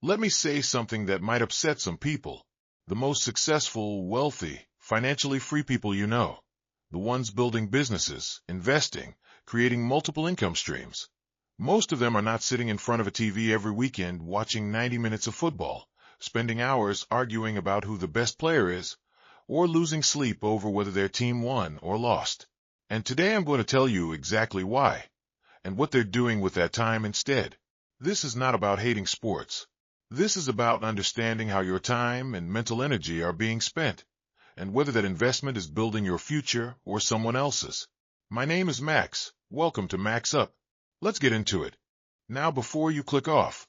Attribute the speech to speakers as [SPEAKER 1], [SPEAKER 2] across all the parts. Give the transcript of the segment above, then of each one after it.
[SPEAKER 1] Let me say something that might upset some people. The most successful, wealthy, financially free people you know. The ones building businesses, investing, creating multiple income streams. Most of them are not sitting in front of a TV every weekend watching 90 minutes of football, spending hours arguing about who the best player is, or losing sleep over whether their team won or lost. And today I'm going to tell you exactly why, and what they're doing with that time instead. This is not about hating sports. This is about understanding how your time and mental energy are being spent, and whether that investment is building your future or someone else's. My name is Max. Welcome to Max Up. Let's get into it. Now, before you click off,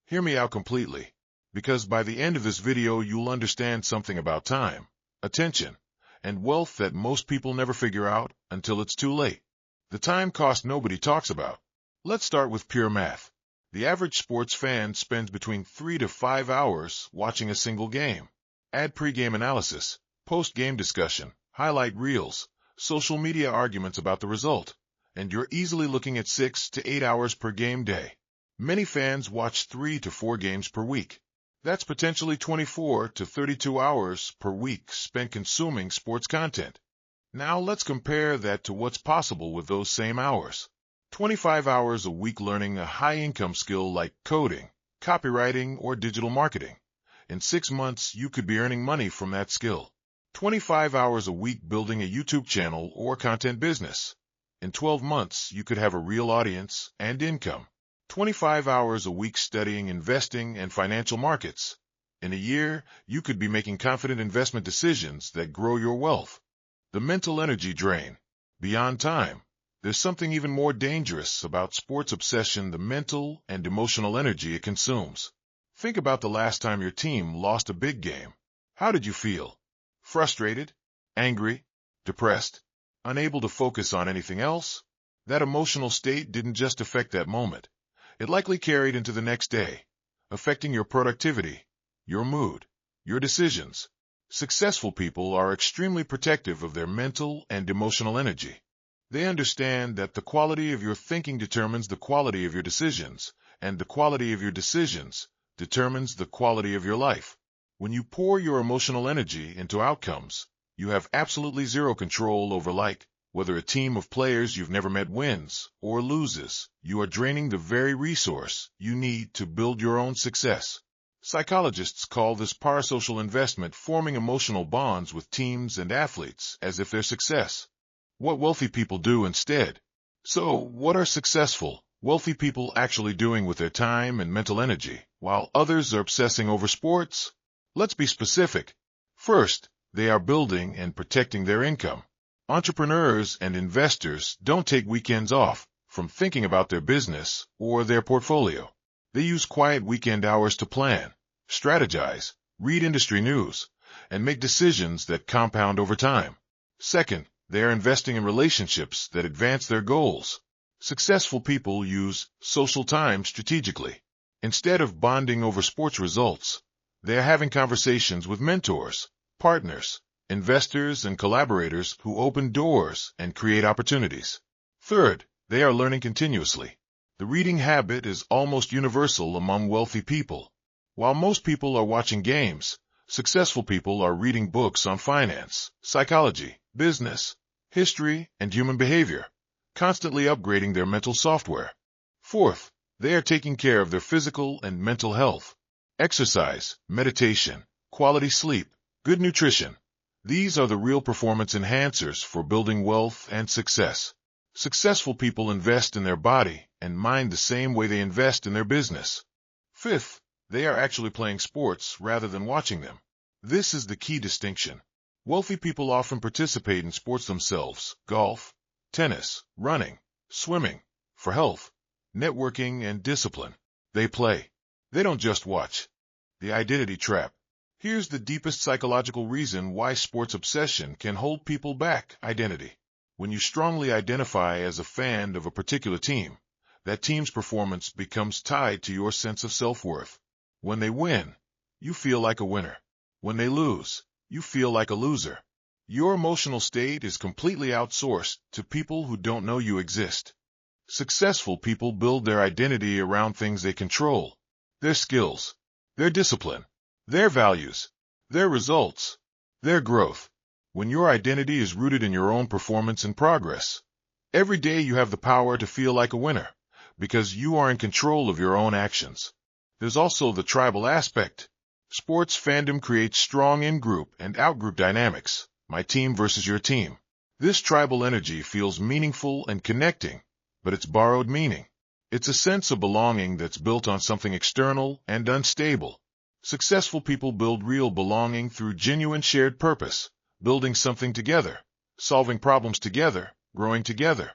[SPEAKER 1] hear me out completely, because by the end of this video you'll understand something about time, attention, and wealth that most people never figure out until it's too late. The time cost nobody talks about. Let's start with pure math. The average sports fan spends between 3 to 5 hours watching a single game. Add pre-game analysis, post-game discussion, highlight reels, social media arguments about the result, and you're easily looking at 6 to 8 hours per game day. Many fans watch 3 to 4 games per week. That's potentially 24 to 32 hours per week spent consuming sports content. Now let's compare that to what's possible with those same hours. 25 hours a week learning a high-income skill like coding, copywriting, or digital marketing. In 6 months, you could be earning money from that skill. 25 hours a week building a YouTube channel or content business. In 12 months, you could have a real audience and income. 25 hours a week studying investing and financial markets. In a year, you could be making confident investment decisions that grow your wealth. The mental energy drain. Beyond time, there's something even more dangerous about sports obsession: the mental and emotional energy it consumes. Think about the last time your team lost a big game. How did you feel? Frustrated? Angry? Depressed? Unable to focus on anything else? That emotional state didn't just affect that moment. It likely carried into the next day, affecting your productivity, your mood, your decisions. Successful people are extremely protective of their mental and emotional energy. They understand that the quality of your thinking determines the quality of your decisions, and the quality of your decisions determines the quality of your life. When you pour your emotional energy into outcomes, you have absolutely zero control over, like, whether a team of players you've never met wins or loses. You are draining the very resource you need to build your own success. Psychologists call this parasocial investment, forming emotional bonds with teams and athletes as if they're success. What wealthy people do instead. So, what are successful, wealthy people actually doing with their time and mental energy, while others are obsessing over sports? Let's be specific. First, they are building and protecting their income. Entrepreneurs and investors don't take weekends off from thinking about their business or their portfolio. They use quiet weekend hours to plan, strategize, read industry news, and make decisions that compound over time. Second, they are investing in relationships that advance their goals. Successful people use social time strategically. Instead of bonding over sports results, they are having conversations with mentors, partners, investors, and collaborators who open doors and create opportunities. Third, they are learning continuously. The reading habit is almost universal among wealthy people. While most people are watching games, successful people are reading books on finance, psychology, business, history, and human behavior, constantly upgrading their mental software. Fourth, they are taking care of their physical and mental health. Exercise, meditation, quality sleep, good nutrition. These are the real performance enhancers for building wealth and success. Successful people invest in their body and mind the same way they invest in their business. Fifth, they are actually playing sports rather than watching them. This is the key distinction. Wealthy people often participate in sports themselves: golf, tennis, running, swimming, for health, networking, and discipline. They play. They don't just watch. The identity trap. Here's the deepest psychological reason why sports obsession can hold people back: identity. When you strongly identify as a fan of a particular team, that team's performance becomes tied to your sense of self-worth. When they win, you feel like a winner. When they lose, you feel like a loser. Your emotional state is completely outsourced to people who don't know you exist. Successful people build their identity around things they control: their skills, their discipline, their values, their results, their growth. When your identity is rooted in your own performance and progress, every day you have the power to feel like a winner, because you are in control of your own actions. There's also the tribal aspect. Sports fandom creates strong in-group and out-group dynamics, my team versus your team. This tribal energy feels meaningful and connecting, but it's borrowed meaning. It's a sense of belonging that's built on something external and unstable. Successful people build real belonging through genuine shared purpose, building something together, solving problems together, growing together.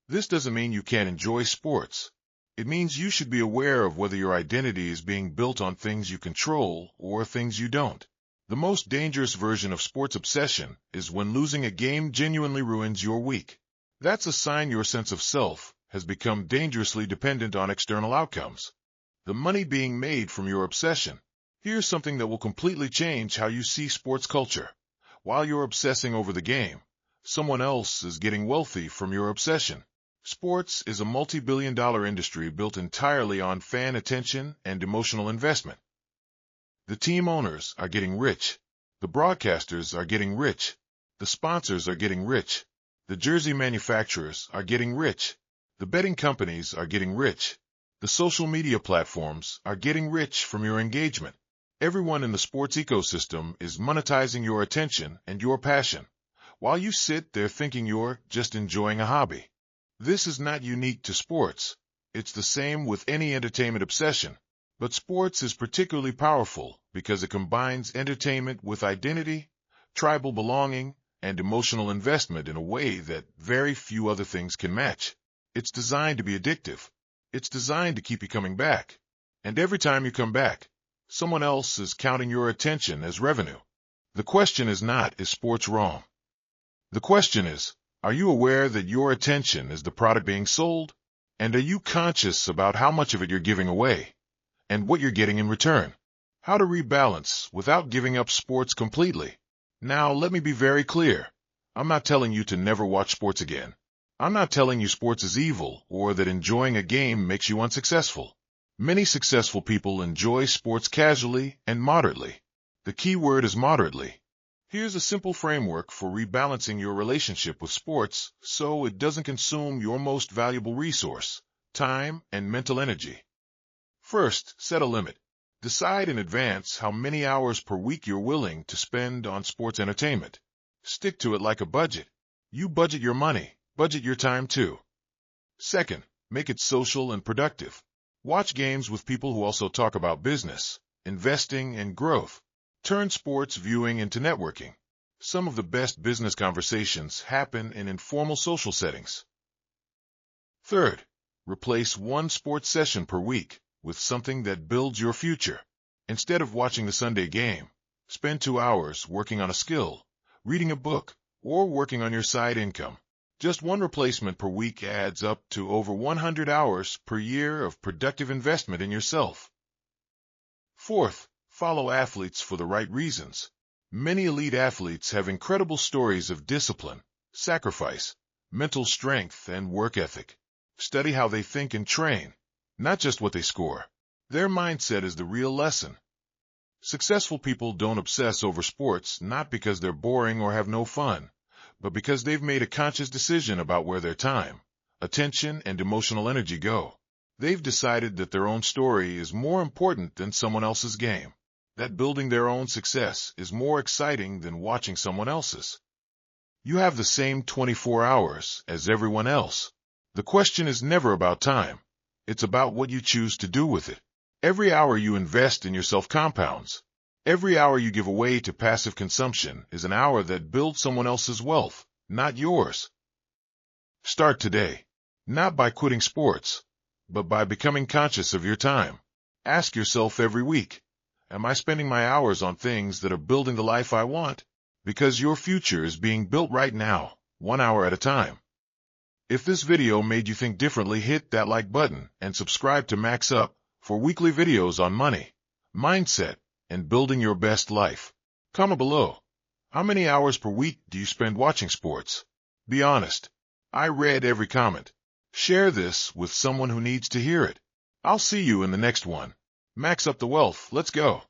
[SPEAKER 1] This doesn't mean you can't enjoy sports. It means you should be aware of whether your identity is being built on things you control or things you don't. The most dangerous version of sports obsession is when losing a game genuinely ruins your week. That's a sign your sense of self has become dangerously dependent on external outcomes. The money being made from your obsession. Here's something that will completely change how you see sports culture. While you're obsessing over the game, someone else is getting wealthy from your obsession. Sports is a multi-billion-dollar industry built entirely on fan attention and emotional investment. The team owners are getting rich. The broadcasters are getting rich. The sponsors are getting rich. The jersey manufacturers are getting rich. The betting companies are getting rich. The social media platforms are getting rich from your engagement. Everyone in the sports ecosystem is monetizing your attention and your passion, while you sit there thinking you're just enjoying a hobby. This is not unique to sports. It's the same with any entertainment obsession. But sports is particularly powerful because it combines entertainment with identity, tribal belonging, and emotional investment in a way that very few other things can match. It's designed to be addictive. It's designed to keep you coming back. And every time you come back, someone else is counting your attention as revenue. The question is not, is sports wrong? The question is, are you aware that your attention is the product being sold? And are you conscious about how much of it you're giving away and what you're getting in return? How to rebalance without giving up sports completely. Now, let me be very clear. I'm not telling you to never watch sports again. I'm not telling you sports is evil or that enjoying a game makes you unsuccessful. Many successful people enjoy sports casually and moderately. The key word is moderately. Here's a simple framework for rebalancing your relationship with sports so it doesn't consume your most valuable resource, time and mental energy. First, set a limit. Decide in advance how many hours per week you're willing to spend on sports entertainment. Stick to it like a budget. You budget your money, budget your time too. Second, make it social and productive. Watch games with people who also talk about business, investing, and growth. Turn sports viewing into networking. Some of the best business conversations happen in informal social settings. Third, replace one sports session per week with something that builds your future. Instead of watching the Sunday game, spend 2 hours working on a skill, reading a book, or working on your side income. Just one replacement per week adds up to over 100 hours per year of productive investment in yourself. Fourth, follow athletes for the right reasons. Many elite athletes have incredible stories of discipline, sacrifice, mental strength, and work ethic. Study how they think and train, not just what they score. Their mindset is the real lesson. Successful people don't obsess over sports not because they're boring or have no fun, but because they've made a conscious decision about where their time, attention, and emotional energy go. They've decided that their own story is more important than someone else's game. That building their own success is more exciting than watching someone else's. You have the same 24 hours as everyone else. The question is never about time. It's about what you choose to do with it. Every hour you invest in yourself compounds. Every hour you give away to passive consumption is an hour that builds someone else's wealth, not yours. Start today, not by quitting sports, but by becoming conscious of your time. Ask yourself every week, am I spending my hours on things that are building the life I want? Because your future is being built right now, 1 hour at a time. If this video made you think differently, hit that like button and subscribe to Max Up for weekly videos on money, mindset, and building your best life. Comment below. How many hours per week do you spend watching sports? Be honest. I read every comment. Share this with someone who needs to hear it. I'll see you in the next one. Max up the wealth, let's go.